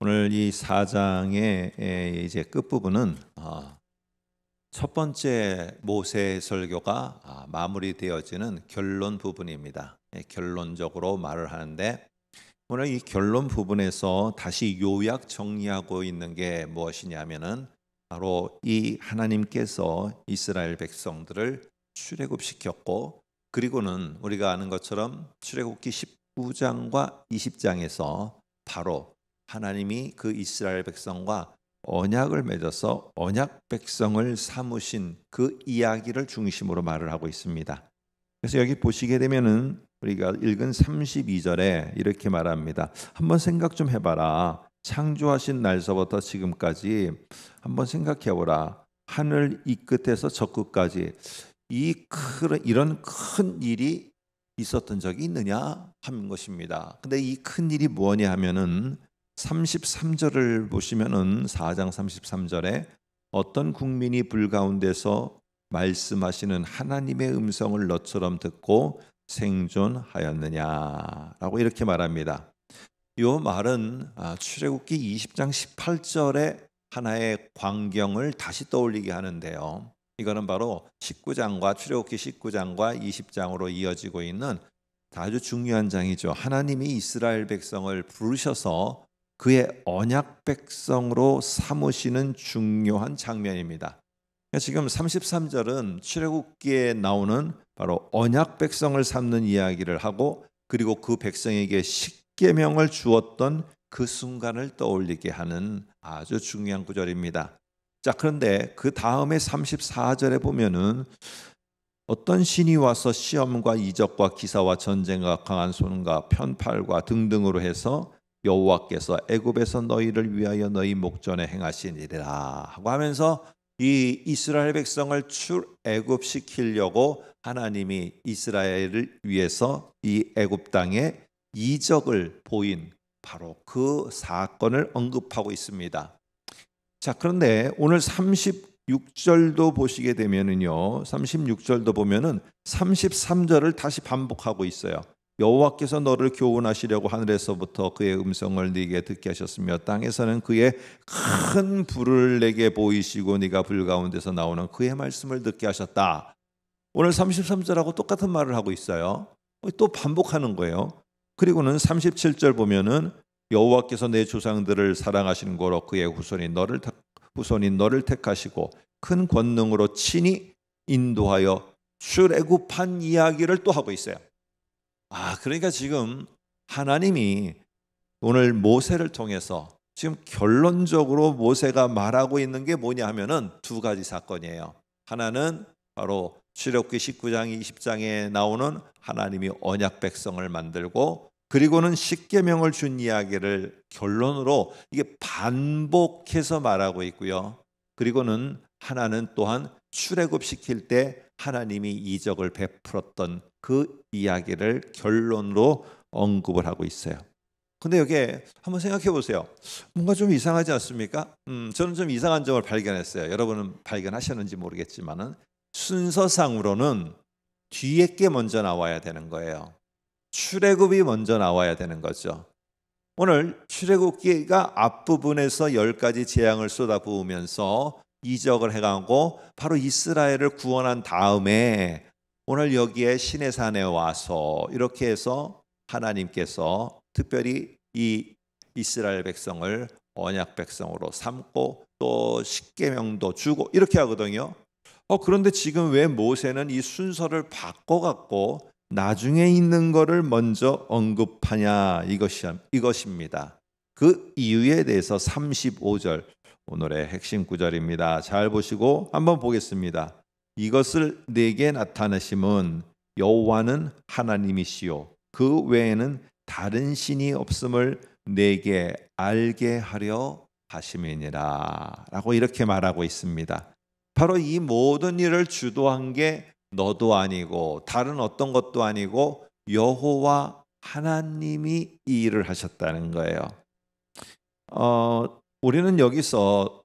오늘 이 4장의 이제 끝부분은 첫 번째 모세 설교가 마무리되어지는 결론 부분입니다. 결론적으로 말을 하는데 오늘 이 결론 부분에서 다시 요약 정리하고 있는 게 무엇이냐면은 바로 이 하나님께서 이스라엘 백성들을 출애굽시켰고, 그리고는 우리가 아는 것처럼 출애굽기 19장과 20장에서 바로 하나님이 그 이스라엘 백성과 언약을 맺어서 언약 백성을 삼으신 그 이야기를 중심으로 말을 하고 있습니다. 그래서 여기 보시게 되면은 우리가 읽은 32절에 이렇게 말합니다. 한번 생각 좀 해봐라. 창조하신 날서부터 지금까지 한번 생각해보라. 하늘 이 끝에서 저 끝까지 이런 큰 일이 있었던 적이 있느냐 하는 것입니다. 근데 이 큰 일이 뭐냐 하면은 33절을 보시면은 4장 33절에 어떤 국민이 불 가운데서 말씀하시는 하나님의 음성을 너처럼 듣고 생존하였느냐라고 이렇게 말합니다. 이 말은 출애굽기 20장 18절에 하나의 광경을 다시 떠올리게 하는데요. 이거는 바로 19장과 출애굽기 19장과 20장으로 이어지고 있는 아주 중요한 장이죠. 하나님이 이스라엘 백성을 부르셔서 그의 언약 백성으로 삼으시는 중요한 장면입니다. 지금 33절은 출애굽기에 나오는 바로 언약 백성을 삼는 이야기를 하고, 그리고 그 백성에게 십계명을 주었던 그 순간을 떠올리게 하는 아주 중요한 구절입니다. 자, 그런데 그 다음에 34절에 보면은 어떤 신이 와서 시험과 이적과 기사와 전쟁과 강한 손과 편팔과 등등으로 해서 여호와께서 애굽에서 너희를 위하여 너희 목전에 행하신 일이라 하고 하면서 이 이스라엘 백성을 출애굽시키려고 하나님이 이스라엘을 위해서 이 애굽 땅에 이적을 보인 바로 그 사건을 언급하고 있습니다. 자, 그런데 오늘 36절도 보시게 되면은요, 36절도 보면은 33절을 다시 반복하고 있어요. 여호와께서 너를 교훈하시려고 하늘에서부터 그의 음성을 네게 듣게 하셨으며 땅에서는 그의 큰 불을 내게 보이시고 네가 불 가운데서 나오는 그의 말씀을 듣게 하셨다. 오늘 33절하고 똑같은 말을 하고 있어요. 또 반복하는 거예요. 그리고는 37절 보면은 여호와께서 내 조상들을 사랑하시는 거로 그의 후손인 너를 택하시고 큰 권능으로 친히 인도하여 출애굽한 이야기를 또 하고 있어요. 그러니까 지금 하나님이 오늘 모세를 통해서 지금 결론적으로 모세가 말하고 있는 게 뭐냐 하면은 두 가지 사건이에요. 하나는 바로 출애굽기 19장 20장에 나오는 하나님이 언약 백성을 만들고, 그리고는 십계명을 준 이야기를 결론으로 이게 반복해서 말하고 있고요. 그리고는 하나는 또한 출애굽시킬 때 하나님이 이적을 베풀었던 그 이야기를 결론으로 언급을 하고 있어요. 근데 여기에 한번 생각해 보세요. 뭔가 좀 이상하지 않습니까? 저는 좀 이상한 점을 발견했어요. 여러분은 발견하셨는지 모르겠지만은 순서상으로는 뒤에 게 먼저 나와야 되는 거예요. 출애굽이 먼저 나와야 되는 거죠. 오늘 출애굽기가 앞부분에서 10가지 재앙을 쏟아부으면서 이적을 해가고 바로 이스라엘을 구원한 다음에 오늘 여기에 시내산에 와서 이렇게 해서 하나님께서 특별히 이 이스라엘 백성을 언약 백성으로 삼고 또 십계명도 주고 이렇게 하거든요. 그런데 지금 왜 모세는 이 순서를 바꿔갖고 나중에 있는 거를 먼저 언급하냐 이것입니다. 그 이유에 대해서 35절 오늘의 핵심 구절입니다. 잘 보시고 한번 보겠습니다. 이것을 내게 나타내심은 여호와는 하나님이시요 그 외에는 다른 신이 없음을 내게 알게 하려 하심이니라 라고 이렇게 말하고 있습니다. 바로 이 모든 일을 주도한 게 너도 아니고 다른 어떤 것도 아니고 여호와 하나님이 이 일을 하셨다는 거예요. 우리는 여기서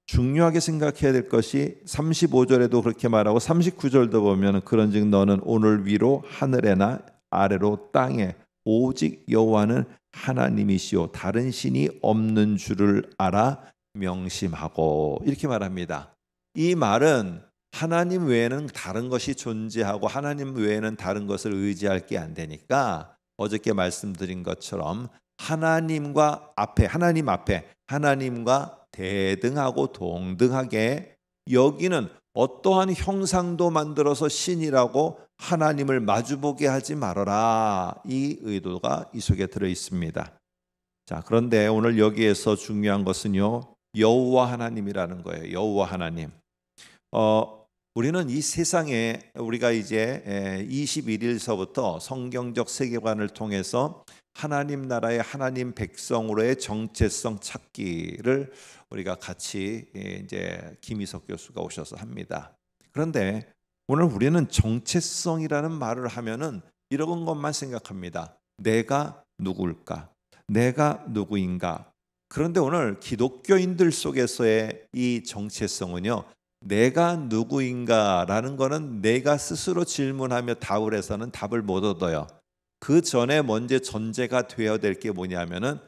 중요하게 생각해야 될 것이 35절에도 그렇게 말하고 39절도 보면 그런즉 너는 오늘 위로 하늘에나 아래로 땅에 오직 여호와는 하나님이시요 다른 신이 없는 줄을 알아 명심하고, 이렇게 말합니다. 이 말은 하나님 외에는 다른 것이 존재하고 하나님 외에는 다른 것을 의지할 게 안 되니까, 어저께 말씀드린 것처럼 하나님과 앞에, 하나님 앞에 하나님과 대등하고 동등하게 여기는 어떠한 형상도 만들어서 신이라고 하나님을 마주보게 하지 말아라. 이 의도가 이 속에 들어 있습니다. 자, 그런데 오늘 여기에서 중요한 것은요, 여호와 하나님이라는 거예요. 여호와 하나님. 우리는 이 세상에 우리가 이제 21일서부터 성경적 세계관을 통해서 하나님 나라의 하나님 백성으로의 정체성 찾기를 우리가 같이 이제 김희석 교수가 오셔서 합니다. 그런데 오늘 우리는 정체성이라는 말을 하면은 이런 것만 생각합니다. 내가 누굴까? 내가 누구인가? 그런데 오늘 기독교인들 속에서의 이 정체성은요, 내가 누구인가라는 거는 내가 스스로 질문하며 답을 해서는 답을 못 얻어요. 그 전에 먼저 전제가 되어야 될 게 뭐냐면은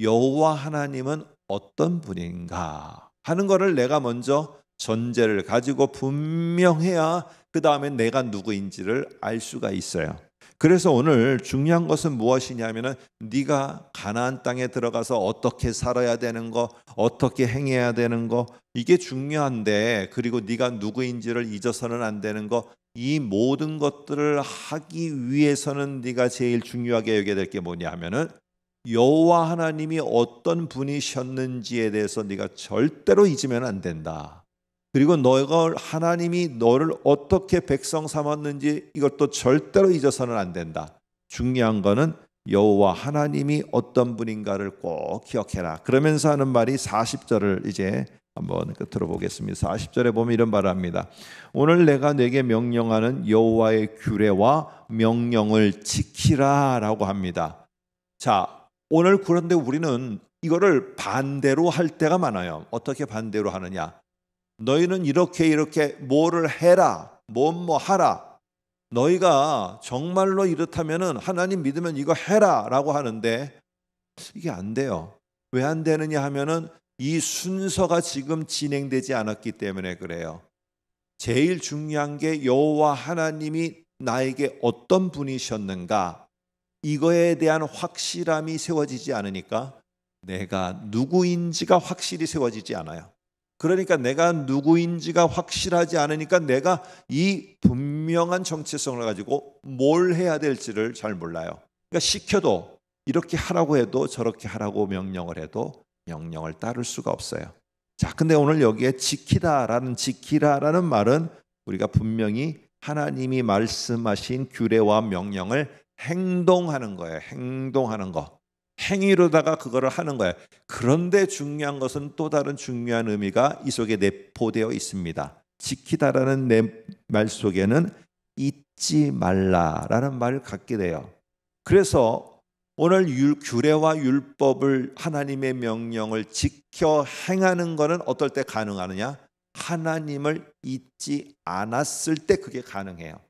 여호와 하나님은 어떤 분인가 하는 거를 내가 먼저 전제를 가지고 분명해야 그 다음에 내가 누구인지를 알 수가 있어요. 그래서 오늘 중요한 것은 무엇이냐면은 네가 가나안 땅에 들어가서 어떻게 살아야 되는 거, 어떻게 행해야 되는 거, 이게 중요한데, 그리고 네가 누구인지를 잊어서는 안 되는 거, 이 모든 것들을 하기 위해서는 네가 제일 중요하게 여겨야 될 게 뭐냐 하면은 여호와 하나님이 어떤 분이셨는지에 대해서 네가 절대로 잊으면 안 된다. 그리고 너가 하나님이 너를 어떻게 백성 삼았는지 이것도 절대로 잊어서는 안 된다. 중요한 거는 여호와 하나님이 어떤 분인가를 꼭 기억해라. 그러면서 하는 말이 40절을 이제 한번 들어보겠습니다. 40절에 보면 이런 말을 합니다. 오늘 내가 내게 명령하는 여호와의 규례와 명령을 지키라 라고 합니다. 자, 오늘 그런데 우리는 이거를 반대로 할 때가 많아요. 어떻게 반대로 하느냐? 너희는 이렇게 뭐를 해라, 뭐 하라. 너희가 정말로 이렇다면은 하나님 믿으면 이거 해라 라고 하는데 이게 안 돼요. 왜 안 되느냐 하면은 이 순서가 지금 진행되지 않았기 때문에 그래요. 제일 중요한 게 여호와 하나님이 나에게 어떤 분이셨는가, 이거에 대한 확실함이 세워지지 않으니까 내가 누구인지가 확실히 세워지지 않아요. 그러니까 내가 누구인지가 확실하지 않으니까 내가 이 분명한 정체성을 가지고 뭘 해야 될지를 잘 몰라요. 그러니까 시켜도 이렇게 하라고 해도 저렇게 하라고 명령을 해도 명령을 따를 수가 없어요. 자, 근데 오늘 여기에 지키라라는 말은 우리가 분명히 하나님이 말씀하신 규례와 명령을 행동하는 거예요. 행동하는 거. 행위로다가 그거를 하는 거예요. 그런데 중요한 것은 또 다른 중요한 의미가 이 속에 내포되어 있습니다. 지키다라는 내 말 속에는 잊지 말라라는 말을 갖게 돼요. 그래서 오늘 규례와 율법을, 하나님의 명령을 지켜 행하는 것은 어떨 때 가능하느냐? 하나님을 잊지 않았을 때 그게 가능해요.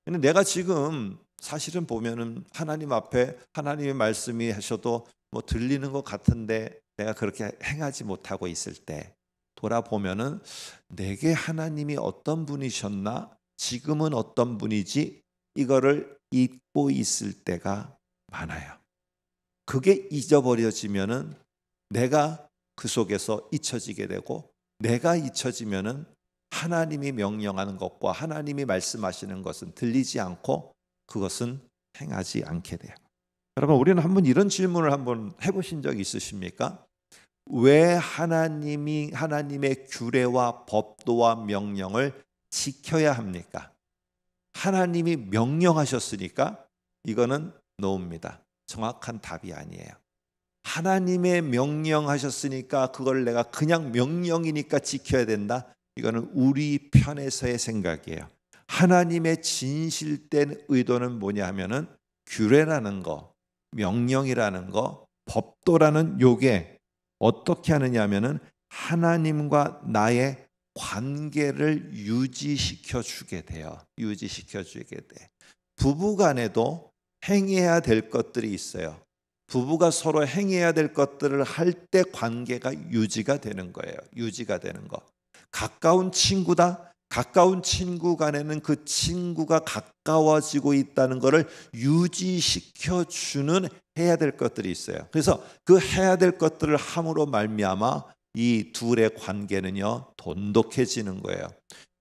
근데 내가 지금 사실은 보면은 하나님 앞에 하나님의 말씀이 하셔도 뭐 들리는 것 같은데 내가 그렇게 행하지 못하고 있을 때 돌아보면은 내게 하나님이 어떤 분이셨나, 지금은 어떤 분이지, 이거를 잊고 있을 때가 많아요. 그게 잊어버려지면은 내가 그 속에서 잊혀지게 되고, 내가 잊혀지면은 하나님이 명령하는 것과 하나님이 말씀하시는 것은 들리지 않고 그것은 행하지 않게 돼요. 여러분, 우리는 한번 이런 질문을 한번 해보신 적 있으십니까? 왜 하나님의 규례와 법도와 명령을 지켜야 합니까? 하나님이 명령하셨으니까 이거는 노입니다. 정확한 답이 아니에요. 하나님의 명령하셨으니까 그걸 내가 그냥 명령이니까 지켜야 된다. 이거는 우리 편에서의 생각이에요. 하나님의 진실된 의도는 뭐냐 하면은 규례라는 거, 명령이라는 거, 법도라는 요게 어떻게 하느냐 하면은 하나님과 나의 관계를 유지시켜 주게 돼요. 유지시켜 주게 돼. 부부 간에도 행해야 될 것들이 있어요. 부부가 서로 행해야 될 것들을 할 때 관계가 유지가 되는 거예요. 유지가 되는 거. 가까운 친구다. 가까운 친구 간에는 그 친구가 가까워지고 있다는 것을 유지시켜 주는 해야 될 것들이 있어요. 그래서 그 해야 될 것들을 함으로 말미암아 이 둘의 관계는요 돈독해지는 거예요.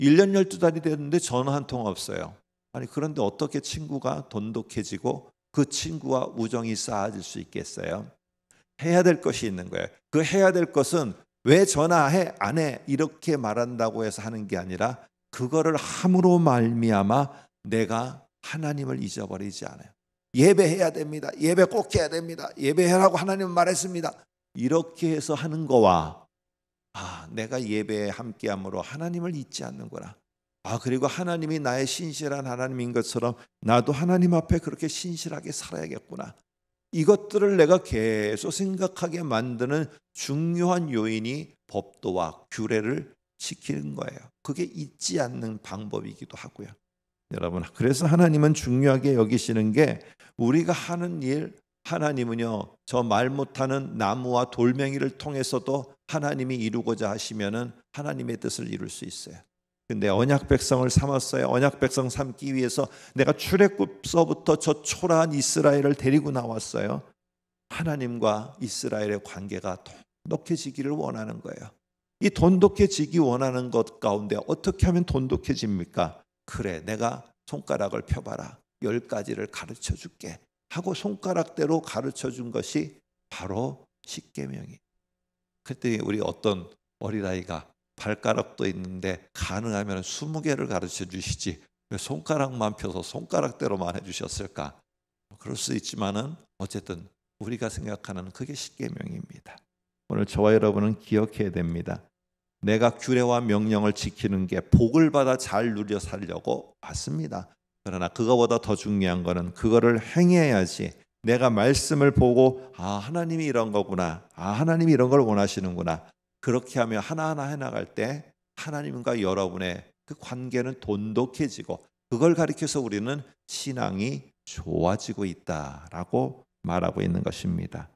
1년 12달이 됐는데 전화 한 통 없어요. 아니 그런데 어떻게 친구가 돈독해지고 그 친구와 우정이 쌓아질 수 있겠어요? 해야 될 것이 있는 거예요. 그 해야 될 것은 왜 전화해 안 해 이렇게 말한다고 해서 하는 게 아니라 그거를 함으로 말미암아 내가 하나님을 잊어버리지 않아요. 예배해야 됩니다. 예배 꼭 해야 됩니다. 예배하라고 하나님은 말했습니다. 이렇게 해서 하는 거와 내가 예배에 함께함으로 하나님을 잊지 않는구나. 그리고 하나님이 나의 신실한 하나님인 것처럼 나도 하나님 앞에 그렇게 신실하게 살아야겠구나. 이것들을 내가 계속 생각하게 만드는 중요한 요인이 법도와 규례를 지키는 거예요. 그게 잊지 않는 방법이기도 하고요. 여러분, 그래서 하나님은 중요하게 여기시는 게 우리가 하는 일, 하나님은요 저 말 못하는 나무와 돌멩이를 통해서도 하나님이 이루고자 하시면은 하나님의 뜻을 이룰 수 있어요. 근데 언약 백성을 삼았어요. 언약 백성 삼기 위해서 내가 출애굽서부터 저 초라한 이스라엘을 데리고 나왔어요. 하나님과 이스라엘의 관계가 돈독해지기를 원하는 거예요. 이 돈독해지기 원하는 것 가운데 어떻게 하면 돈독해집니까? 그래, 내가 손가락을 펴봐라. 10가지를 가르쳐 줄게 하고 손가락대로 가르쳐 준 것이 바로 십계명이에요. 그때 우리 어떤 어린아이가 발가락도 있는데 가능하면 20개를 가르쳐 주시지 왜 손가락만 펴서 손가락대로만 해주셨을까? 그럴 수 있지만은 어쨌든 우리가 생각하는 그게 십계명입니다. 오늘 저와 여러분은 기억해야 됩니다. 내가 규례와 명령을 지키는 게 복을 받아 잘 누려 살려고 맞습니다. 그러나 그거보다 더 중요한 거는 그거를 행해야지. 내가 말씀을 보고 하나님이 이런 거구나. 하나님이 이런 걸 원하시는구나. 그렇게 하며 하나하나 해나갈 때 하나님과 여러분의 그 관계는 돈독해지고 그걸 가리켜서 우리는 신앙이 좋아지고 있다라고 말하고 있는 것입니다.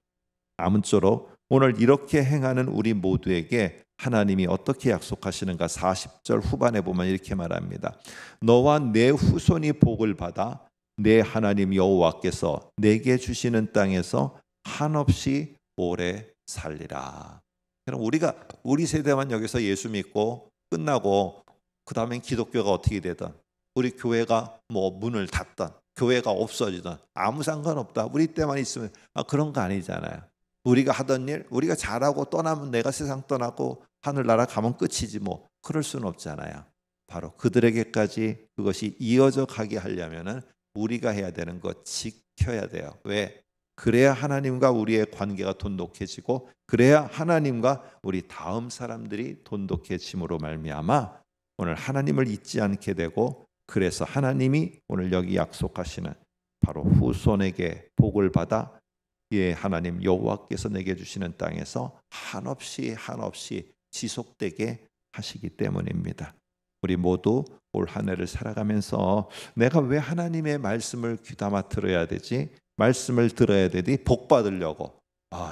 아무쪼록 오늘 이렇게 행하는 우리 모두에게 하나님이 어떻게 약속하시는가? 40절 후반에 보면 이렇게 말합니다. 너와 내 후손이 복을 받아 내 하나님 여호와께서 내게 주시는 땅에서 한없이 오래 살리라. 그럼 우리 세대만 여기서 예수 믿고 끝나고 그 다음엔 기독교가 어떻게 되든 우리 교회가 문을 닫든 교회가 없어지든 아무 상관없다. 우리 때만 있으면 그런 거 아니잖아요. 우리가 하던 일 우리가 잘하고 떠나면 내가 세상 떠나고 하늘나라 가면 끝이지 그럴 수는 없잖아요. 바로 그들에게까지 그것이 이어져 가게 하려면은 우리가 해야 되는 거 지켜야 돼요. 왜? 그래야 하나님과 우리의 관계가 돈독해지고 그래야 하나님과 우리 다음 사람들이 돈독해짐으로 말미암아 오늘 하나님을 잊지 않게 되고 그래서 하나님이 오늘 여기 약속하시는 바로 후손에게 복을 받아 하나님 여호와께서 내게 주시는 땅에서 한없이 지속되게 하시기 때문입니다. 우리 모두 올 한 해를 살아가면서 내가 왜 하나님의 말씀을 귀담아 들어야 되지? 말씀을 들어야 되지? 복 받으려고.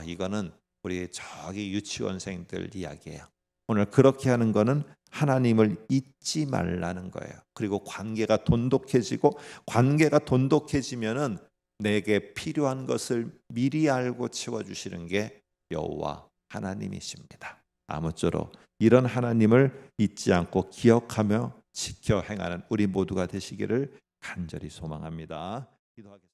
이거는 우리 저기 유치원생들 이야기예요. 오늘 그렇게 하는 거는 하나님을 잊지 말라는 거예요. 그리고 관계가 돈독해지고 관계가 돈독해지면은 내게 필요한 것을 미리 알고 채워주시는 게 여호와 하나님이십니다. 아무쪼록 이런 하나님을 잊지 않고 기억하며 지켜 행하는 우리 모두가 되시기를 간절히 소망합니다. 기도하겠습니다.